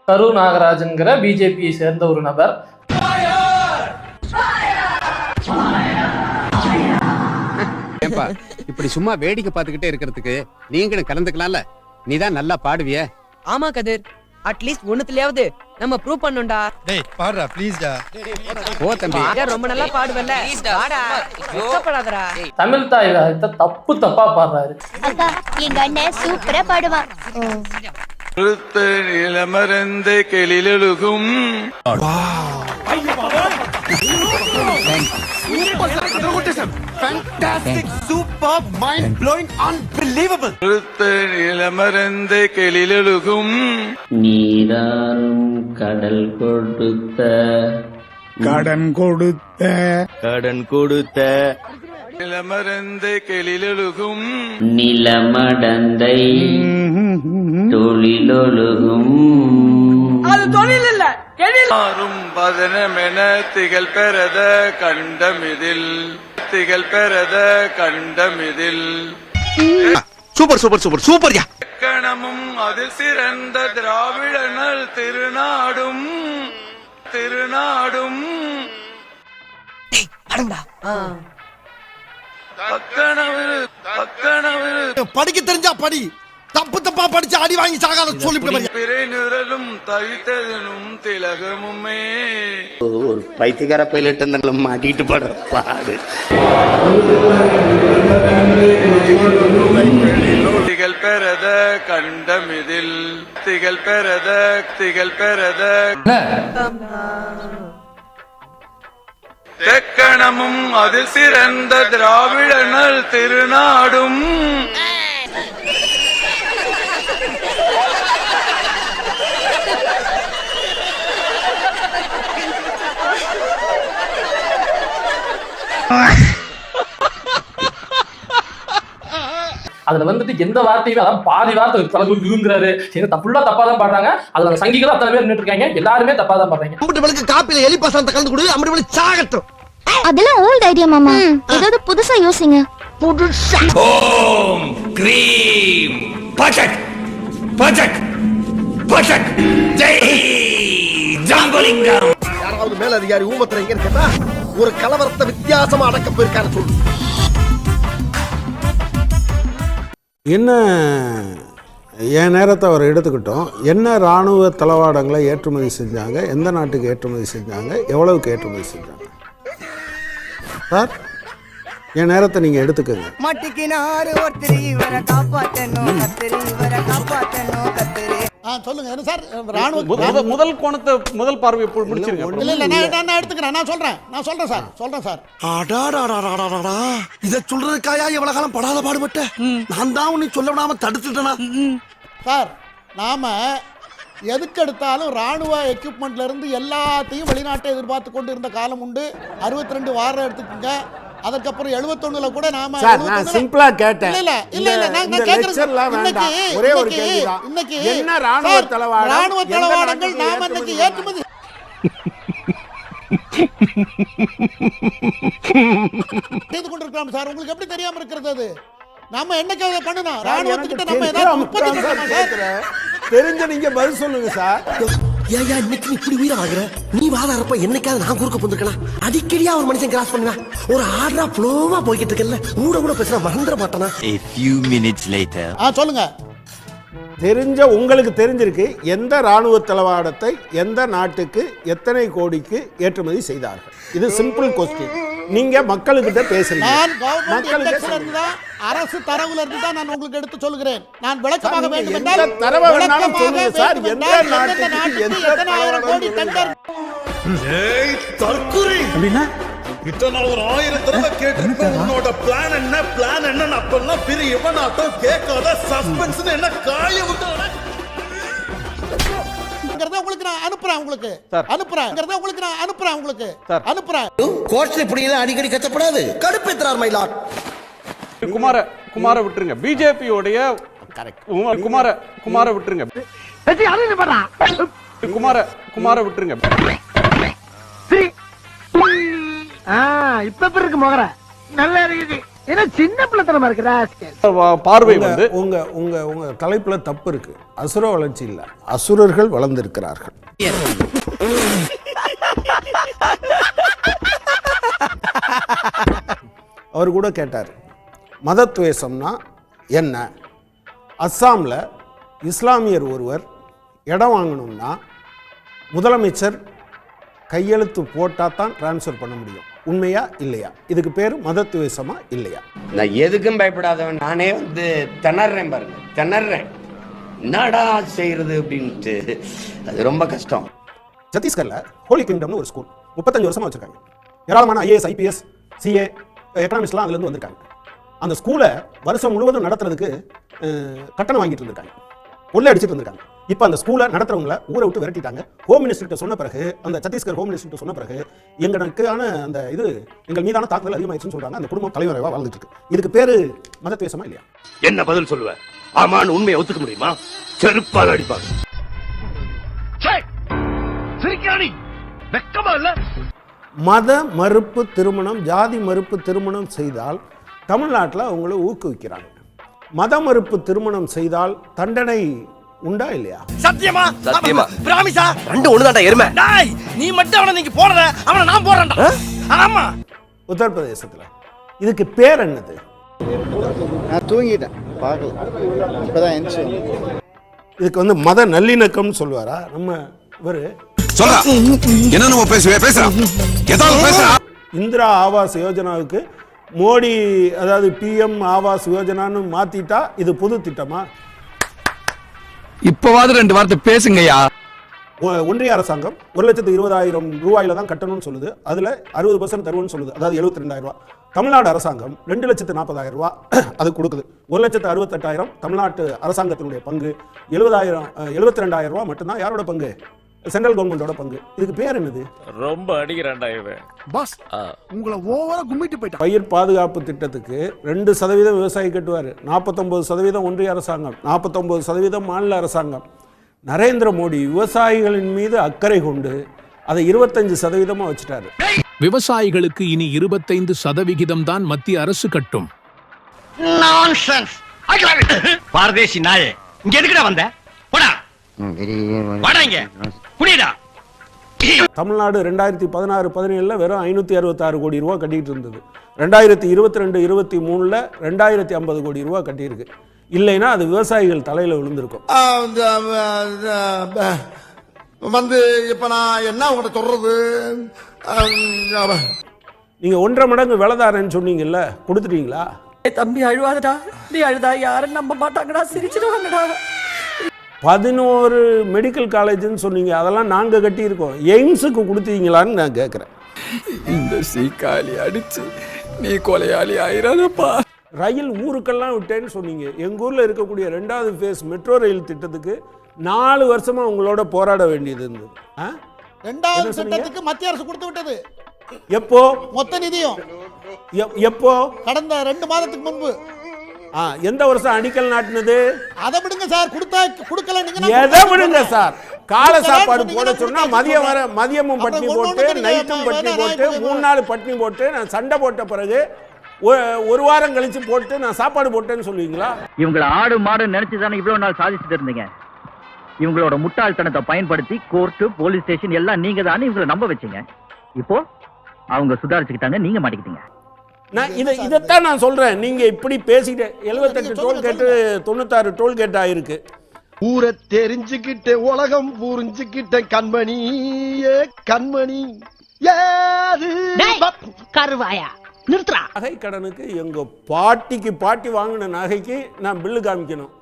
கரு நாகராஜன்கிற பிஜேபியை சேர்ந்த ஒரு நபர். இப்படி சும்மா வேடிக்கை பார்த்துக்கிட்டே இருக்கிறதுக்கு நீங்களும் கலந்துக்கலாம்ல. நீதான் நல்லா பாடுவிய. ஆமா கதிர், அட்லீஸ்ட் ஒண்ணுத்துலயாவது நம்ம ப்ரூவ் பண்ணோம்டா. டேய் பாடுடா ப்ளீஸ் டா. ஓ தம்பி, ரொம்ப நல்லா பாடுவல்ல, வாடா வெட்கப்படாதடா. தமிழ் தாயகத்தை தப்பா பாடுறாரு. அக்கா எங்க அண்ணன் சூப்பரா பாடுவான். இளமரந்த கெளிலெழுகும் இளமரந்த கெளிலெழுகும் நீராறும் கடல் கொடுத்த இளமரந்த கெளிலெழுகும் நிலமடந்தை தொழிலொழுகும். அது தொழில் இல்ல, ஆறும் பதனமென திகழ் பெறத கண்டமிதில் சூப்பர் சூப்பர் சூப்பர் சூப்பர் யா. கணமும் அதில் சிறந்த திராவிடனல் திருநாடும் படிக்க தெரிஞ்சா படி, தப்பா படிச்சு அடி வாங்கி சாகாத சொல்லிவிட்டு பிறை நிரலும் தவித்ததனும் திலகமுமே. ஒரு பைத்தியக்கார பைலட் இருந்தாலும் மாட்டிட்டு பாடு. திகழ் பெறத கண்டமிதில் திகழ் பெறத தெக்கணமும் அதில் சிறந்த திராவிடனல் திருநாடும். அதுல வந்துட்டு எந்த வார்த்தையுமே, அதான் பாதி வார்த்தை தலைகுறாரு. ஃபுல்லா தப்பா தான் பாடுறாங்க. அதுல அந்த சங்கிகளும் அத்தனை பேர் நின்றுட்டு இருக்காங்க. எல்லாருமே தப்பா தான் பாடுறாங்க. அம்புட்டு காப்பில எலி பசந்த கலந்து கொடு, அம்புட்டு சாகட்டும். அதெல்லாம் ஓல்ட் ஐடியா மாமா, ஏதாவது புதுசா யோசிங்க. ஓம் கிரீம் பச்சக் பச்சக் பச்சக் ஜெய் ஜம்பலிங்கம். யாராவது மேல அதிகாரி ஊமத்துல எங்க இருக்கா? ஒரு கலவரத்தை வித்தியாசமா அடக்க போயிருக்காரு சொல்லு. என்ன என் நேரத்தை அவர் எடுத்துக்கிட்டோம். என்ன இராணுவ தளவாடங்களை ஏற்றுமதி செஞ்சாங்க, எந்த நாட்டுக்கு ஏற்றுமதி செஞ்சாங்க, எவ்வளவுக்கு ஏற்றுமதி செஞ்சாங்க சார்? என் நேரத்தை நீங்க எடுத்துக்கங்க. சொல்லுங்க என்ன சார்? ராணுவ முதல் கோணத்தை முதல் பார்வை முடிச்சிருக்கேன். இல்ல நான் எடுத்துக்கிறேன். நான் சொல்றேன் சார். அடாடாடாடாடா, இத சொல்றதுக்காயா இவ்வளவு காலம் படாத பாடுபட்ட? நான் தான் உன்னை சொல்ல விடாம தடுத்துட்டேனா சார்? நாம எதுக்கு எடுத்தாலும் ராணுவ எக்யூப்மெண்ட்ல இருந்து எல்லாத்தையும் வெளிநாட்டை எதிர்பார்த்து கொண்டு இருந்த காலம் உண்டு. 62 வாரம் எடுத்துக்கங்க. அதுக்கப்புறம் 71ல கூட நாம நான் சிம்பிளா கேட்டேன். இல்ல நான் கேக்குறேன். ஒரே ஒரு கேள்விதான். இன்னைக்கு என்ன ராணுவ தளவாடங்கள் நாம இன்னைக்கு ஏற்றுமதி செய்து கொண்டிருக்கிறோம் சார். உங்களுக்கு எப்படி தெரியாம இருக்கிறது? அது நாம என்னைக்கு அதை பண்ணணும்? ராணுவத்துக்கிட்ட நம்ம ஏதாவது உற்பத்தி பண்ணணும் சார். தெரிஞ்ச நீங்க பதில் சொல்லுங்க சார். ஏயா இன்னைக்கு இப்படி உயிரை ஆகுற? நீ வாதாரப்ப என்னைக்காவது நான் குறுக்க போந்துருக்கலாம். அடிக்கடியா ஒரு மனுஷன் கிராஸ் பண்ணுவா. ஒரு ஆர்டரா ஃப்ளோவா போய்கிட்டு இருக்கல, கூட பேசுற மறந்துட மாட்டானா? A few minutes later. சொல்லுங்க. உங்களுக்கு தெரிஞ்சிருக்கு எந்த ராணுவ தளவாடத்தை எந்த நாட்டுக்கு எத்தனை கோடிக்கு ஏற்றுமதி செய்தார்கள். இது சிம்பிள் கொஸ்டின். நீங்க மக்களுக்கிட்ட பேசுறீங்க. அரசு தரவுல இருந்து தான் நான் உங்களுக்கு எடுத்து சொல்கிறேன். நான் விளக்கமாக வேண்டும் என்றால் தரவை வேணாலும் சொல்லுங்க சார். எந்த நாட்டுக்கு எத்தனை ஆயிரம் கோடி டெண்டர்? ஏய் தற்குறி அப்படினா இத்தனை ஒரு 1000 தடவை கேட்டிருப்பேன். உன்னோட பிளான் என்ன அப்பெல்லாம் பெரிய எவனாட்டம் கேட்காத சஸ்பென்ஸ் என்ன காய விட்டானே. உங்களுக்கு நான் அனுப்புறேன். கோட்ல இப்படி எல்லாம் அடிக்கடி கத்தப்படாது. கடுப்பேத்துறார் மயிலாட். குமார விட்டுருங்க. பிஜேபியோடைய குமார விட்டுருங்க. குமார விட்டுருங்க. இப்ப இருக்கு மகர நல்லா இருக்குது. சின்ன பிள்ளைத்தனமா இருக்கிறா பார்வை உங்க வந்து உங்க உங்க உங்க தலைப்புல தப்பு இருக்கு. அசுர வளர்ச்சி இல்ல, அசுரர்கள் வளர்ந்திருக்கிறார்கள். அவர் கூட கேட்டார், மதத்வேஷம்னா என்ன? அஸ்ஸாமில் இஸ்லாமியர் ஒருவர் இடம் வாங்கணும்னா முதலமைச்சர் கையெழுத்து போட்டால் தான் டிரான்ஸ்ஃபர் பண்ண முடியும். உண்மையா இல்லையா? இதுக்கு பேர் மதத்வேஷமா இல்லையா? நான் எதுக்கும் பயப்படாதவன், நானே வந்து திணறேன் பாருங்க, திணறேன். என்னடா செய்யறது அப்படின்ட்டு, அது ரொம்ப கஷ்டம். சத்தீஸ்கர்ல ஹோலி கிங்டம்னு ஒரு ஸ்கூல் 35 வருஷமா வச்சிருக்காங்க. ஏராளமான ஐஏஎஸ், ஐபிஎஸ், சிஏ, எக்கனாமிக்ஸ்லாம் அதுலேருந்து வந்திருக்காங்க. அந்த ஸ்கூலை வருஷம் முழுவதும் நடத்துறதுக்கு கட்டணம் வாங்கிட்டு இருந்திருக்காங்க, கொள்ளை அடிச்சுட்டு இருந்திருக்காங்க. இப்போ அந்த ஸ்கூலை நடத்துறவங்களை ஊரை விட்டு விரட்டிட்டாங்க. ஹோம் மினிஸ்டர்கிட்ட சொன்ன பிறகு, அந்த சத்தீஸ்கர் ஹோம் மினிஸ்டர்கிட்ட சொன்ன பிறகு, எங்களுக்கான அந்த இது எங்கள் மீதான தாக்குதல் அதிகமாகிடுச்சுன்னு சொல்றாங்க. அந்த குடும்பம் தலைவரைவா வாழ்ந்துட்டு இருக்கு. இதுக்கு பேரு மதத்வேஷமா இல்லையா? என்ன பதில் சொல்லுவேன்? ஆமான்னு உண்மையை ஒத்துக்க முடியுமா? செருப்பால் அடிப்பாங்க. மத மறுப்பு திருமணம், ஜாதி மறுப்பு திருமணம் செய்தால் தமிழ்நாட்டில் அவங்கள ஊக்குவிக்கிறாங்க. மத மறுப்பு திருமணம் செய்தால் தண்டனை உண்டா இல்லையா? சத்தியமா சத்தியமா பிராமிசா ரெண்டு ஒண்ணுதான்டா எருமை. டேய் நீ மட்டும் அவனை நீங்க போடுற, அவனை நான் போடுறேன்டா. ஆமா. உத்தரப்பிரதேசத்தில் இதுக்கு பேர் என்னது? நான் தூங்கிட்டேன், பார்க்கல, இப்பதான் எந்திரிச்சு. இதுக்கு வந்து மத நல்லிணக்கம்னு சொல்லுவாரா நம்ம இவரு? இந்திரா ஆவாஸ் யோஜனாவுக்கு மோடி, அதாவது பிஎம் ஆவாஸ் யோஜனான்னு மாத்திட்டா இது புது திட்டமா? இப்பவாது 2 வார்த்தை பேசுங்கய்யா. ஒன்றிய அரசாங்கம் 1,20,000 ரூபாயில தான் கட்டணும்னு சொல்லுது. அதுல 60% தருவோம்னு சொல்லுது, அதாவது 72,000 ரூபாய். தமிழ்நாடு அரசாங்கம் 2,40,000 ரூபாய் அது கொடுக்குது. 1,68,000 தமிழ்நாட்டு அரசாங்கத்தினுடைய பங்கு. 72,000 ரூபாய் மட்டும்தான் யாரோட பங்கு? சென்ட்ரல் கவர்மெண்டோட பங்கு. இதுக்கு பேர் என்னது? ரொம்ப அடிக்கிறான்டா இவன். பாஸ் உங்களை ஓவரா கும்மிட்டு போயிட்டான். பயிர் பாதுகாப்பு திட்டத்துக்கு 2% விவசாயி கட்டுவார், 49% ஒன்றிய அரசாங்கம், 49% மாநில அரசாங்கம். நரேந்திர மோடி விவசாயிகளின் மீது அக்கறை கொண்டு அதை 25% வச்சுட்டாரு. விவசாயிகளுக்கு இனி 25% தான் மத்திய அரசு கட்டும். பாரதேசி நாயே, இங்க எதுக்குடா வந்த? போடா வாடா இங்க குடிடா. தமிழ்நாடு 2016-17 வெறும் 566 கோடி ரூபா கட்டிட்டு இருந்தது. 2022-23 2,050 கோடி ரூபா கட்டியிருக்கு. இல்லைன்னா அது விவசாயிகள் தலையில விழுந்திருக்கும். வந்து இப்ப நான் என்ன உங்கள்கிட்ட சொல்றது? நீங்க 1.5 மடங்கு விலைதாரன்னு சொன்னீங்கல்ல, கொடுத்துட்டீங்களா? தம்பி அழுவாதடா, நீ அழுதா யாரும் நம்ப மாட்டாங்கடா, சிரிச்சிடுவாங்கடா. 11 மெடிக்கல் காலேஜ்னு சொன்னீங்க, அதெல்லாம் நாங்க கட்டியிருக்கோம். எய்ம்ஸுக்கு கொடுத்தீங்களான்னு நான் கேட்குறேன். இந்த சீக்காளி அடிச்சு நீ கொலையாளி ஆயிராதப்பா. ரயில் ஊருக்கெல்லாம் விட்டேன்னு சொன்னீங்க. எங்கள் ஊரில் இருக்கக்கூடிய 2வது ஃபேஸ் மெட்ரோ ரயில் திட்டத்துக்கு 4 வருஷமா உங்களோட போராட வேண்டியது இருந்தது. 2வது திட்டத்துக்கு மத்திய அரசு கொடுத்து விட்டது. எப்போ? மொத்த நிதியும் எப்போ? கடந்த 2 மாதத்துக்கு முன்பு. எந்த வருஷம் அடிக்கல் நாட்டினது? அதை விடுங்க சார், கொடுக்கல. நீங்க எதை விடுங்க சார்? காலை சாப்பாடு போட சொன்னா மதியமும் பட்னி போட்டு, நைட்டும் பட்னி போட்டு, 3 நாள் பட்னி போட்டு, நான் சண்டை போட்ட பிறகு 1 வாரம் கழிச்சு போட்டு நான் சாப்பாடு போட்டேன்னு சொல்லுவீங்களா? இவங்களை ஆடு மாடு நினைச்சுதானே இவ்வளவு நாள் சாதிச்சுட்டு இருந்தீங்க. இவங்களோட முட்டாள்தனத்தை பயன்படுத்தி கோர்ட்டு, போலீஸ் ஸ்டேஷன் எல்லாம் நீங்க தானே இவங்களை நம்ப வச்சீங்க. இப்போ அவங்க சுதாரிச்சுக்கிட்டாங்க, நீங்க மாட்டிக்கிட்டீங்க. நான் இதைத்தான் நான் சொல்றேன். நீங்க இப்படி பேசிட்டு 78 டோல்கேட்டு 96 டோல்கேட் ஆயிருக்கு. ஊரை தெரிஞ்சுக்கிட்ட உலகம் புரிஞ்சுக்கிட்ட கண்மணி கண்மணி கருவாயா நிறுத்துறா. நகை கடனுக்கு எங்க பாட்டி வாங்கின நகைக்கு நான் பில்லு காமிக்கணும்.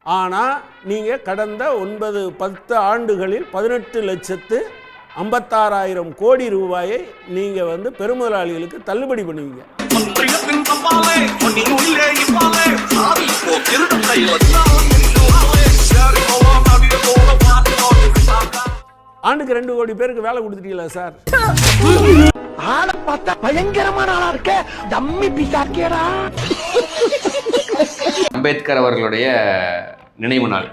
ஆனா நீங்க கடந்த 9-10 ஆண்டுகளில் 18,56,000 கோடி ரூபாயை நீங்க வந்து பெருமுதலாளிகளுக்கு தள்ளுபடி பண்ணுவீங்க. ஆண்டுக்கு 2 கோடி பேருக்கு வேலை கொடுத்துட்டீங்களா சார்? ஆளை பார்த்தா பயங்கரமான ஆளா இருக்க, டம்மி பிசாக்கேடா. அம்பேத்கர் அவர்களுடைய நினைவு நாள்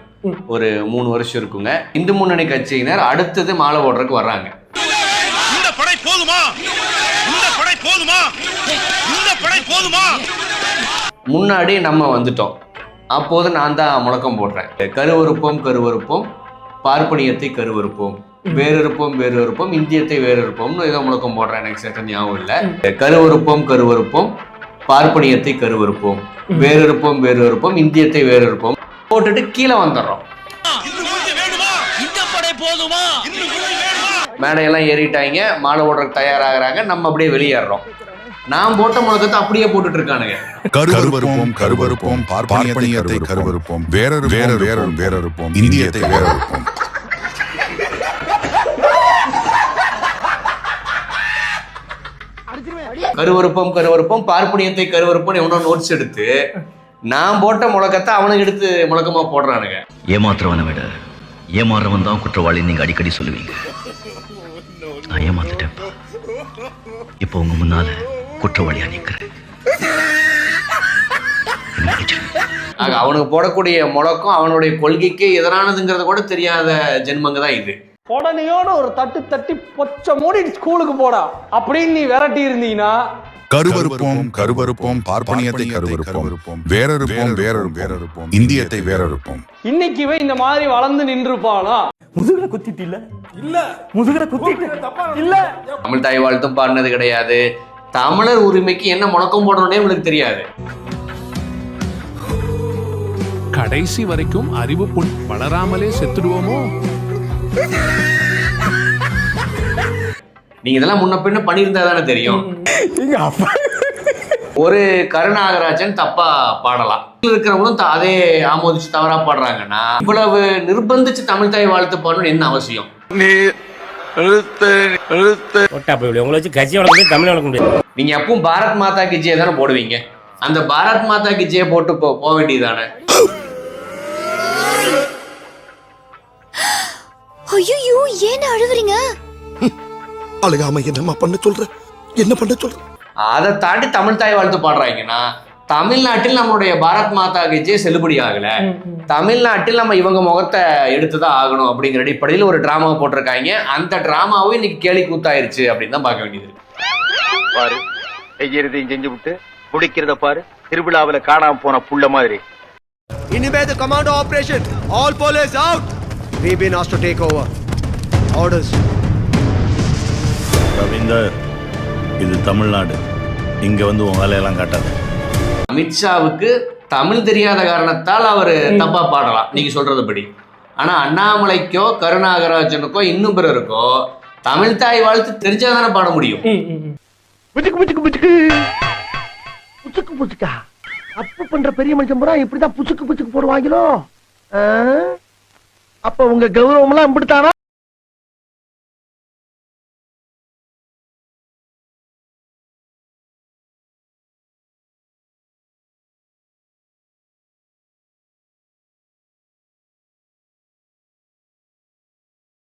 ஒரு 3 வருஷம் இருக்குங்க. இந்து முன்னணி கட்சியினர் அடுத்தது மாலை போடுறதுக்கு வர்றாங்க. இந்த படை போதுமா? இந்த படை போதுமா? இந்த படை போதுமா? முன்னாடி நம்ம வந்துட்டோம். அப்போது நான் தான் முழக்கம் போடுறேன். கருவறுப்போம் கருவறுப்போம், பார்ப்பனியத்தை கருவறுப்போம், வேறறுப்போம் வேறறுப்போம், இந்தியத்தை வேறறுப்போம்னு ஏதோ முழக்கம் போடுறேன். எனக்கு சட்ட ஞாபகம் இல்லை. கருவறுப்போம் கருவறுப்போம், பார்ப்பனியத்தை கருவறுப்போம், வேறறுப்போம் வேறறுப்போம், இந்தியத்தை வேறறுப்போம் போட்டுட்டு கீழே வந்துடுறோம். மேடையெல்லாம் ஏறிட்டாங்க, மாலை ஓடுறதுக்கு தயாராகிறாங்க, நம்ம அப்படியே வெளியேறோம். நான் போட்ட முழக்கத்தை அப்படியே போட்டுட்டு இருக்கானுங்க. கருவறுப்போம் கருவறுப்போம், பார்ப்பனியத்தை கருவறுப்போம், வேறறுப்போம், இந்தியத்தை வேறறுப்போம். கருவறுப்போம் கருவறுப்போம், பார்ப்பனியத்தை கருவறுப்போம் எவனோ நோட்ஸ் எடுத்து நான் போட்ட முழக்கத்தை அவனுக்கு எடுத்து முழக்கமா போடுறானுங்க. ஏமாத்துறவனை விட ஏமாறவன் தான் குற்றவாளி நீங்க அடிக்கடி சொல்லுவீங்க. நான் ஏமாத்துட்டேன். இப்போ உங்க முன்னால குற்றவாளியா நிக்கிறேன். அவனுக்கு போடக்கூடிய முழக்கம் அவனுடைய கொள்கைக்கு எதிரானதுங்கிறது கூட தெரியாத ஜென்மங்க தான் இது. உடனையோட ஒரு தட்டு தட்டி பொச்ச மூடி ஸ்கூலுக்கு போடா அப்படின்னு நீ விரட்டி இருந்தீங்கன்னா கருவறுப்போம் கருவறுப்போம், பார்ப்பனியத்தை கருவறுப்போம், வேறறுப்போம், இந்தியத்தை வேறறுப்போம். இன்னைக்கு இந்த மாதிரி வளர்ந்து நின்றுப்பானா? முதுகுல குத்திட்டு இல்ல முதுகுல குத்திட்டு இல்ல. தமிழ் தாய் வாழ்த்தும் பாடினது கிடையாது. தமிழர் உரிமைக்கு என்ன முழக்கம் போடணும்னே உங்களுக்கு தெரியாது. கடைசி வரைக்கும் அறிவு புண் வளராமலே செத்துடுவோமோ? நீங்க இதெல்லாம் முன்ன பின்ன பண்ணியிருந்தா தானே தெரியும். ஒரு கருநாகராஜன் தப்பா பாடலாம், இருக்கிறவங்களும் அதே ஆமோதிச்சு தவறா பாடுறாங்கன்னா இவ்வளவு நிர்பந்திச்சு தமிழ் தாய் வாழ்த்து பாடணும் என்ன அவசியம்? நீங்க எப்பவும் பாரத் மாதா கி ஜெய் தானே போடுவீங்க. அந்த பாரத் மாதா கி ஜெய் போட்டு போக வேண்டியதானே. ஐயோ ஏன் அழுகுறீங்க? அழுகாம என்னம்மா பண்ண சொல்ற, என்ன பண்ண சொல்ற? அதை தாண்டி தமிழ் தாய் வாழ்த்து பாடுறாங்கன்னா தமிழ்நாட்டில் நம்மளுடைய பாரத் மாதா கி ஜெய் செல்லுபடி ஆகல. தமிழ்நாட்டில் நம்ம இவங்க முகத்தை எடுத்துதான் ஆகணும் அப்படிங்கிற அடிப்படையில் ஒரு டிராமா போட்டிருக்காங்க. அந்த டிராமாவும் இன்னைக்கு கேலி கூத்தாயிருச்சு அப்படின்னு தான் பார்க்க வேண்டியது. பாரு, செய்யறதையும் செஞ்சு விட்டு குடிக்கிறத பாரு, திருவிழாவில காணாம போன புள்ள மாதிரி. இனிமே the commando operation, all police out. We've been asked to take over. Orders. Ravinder, இது தமிழ்நாடு, இங்க வந்து உன் வேலையெல்லாம் காட்டாது. அமித்ஷாவுக்கு தமிழ் தெரியாத காரணத்தால் அவர் தப்பா பாடலாம் நீங்க சொல்றதுபடி. ஆனா அண்ணாமலைக்கோ கருநாகராஜனுக்கோ இன்னும் பிறருக்கோ தமிழ் தாய் வாழ்த்து தெரிஞ்சாதானே பாட முடியும். புச்சுக்கா தப்பு பண்ற பெரிய மனுஷன் பூரா இப்படிதான் புச்சுக்கு போடுவாங்களோ. அப்ப உங்க கௌரவம் எல்லாம் இப்படித்தானா?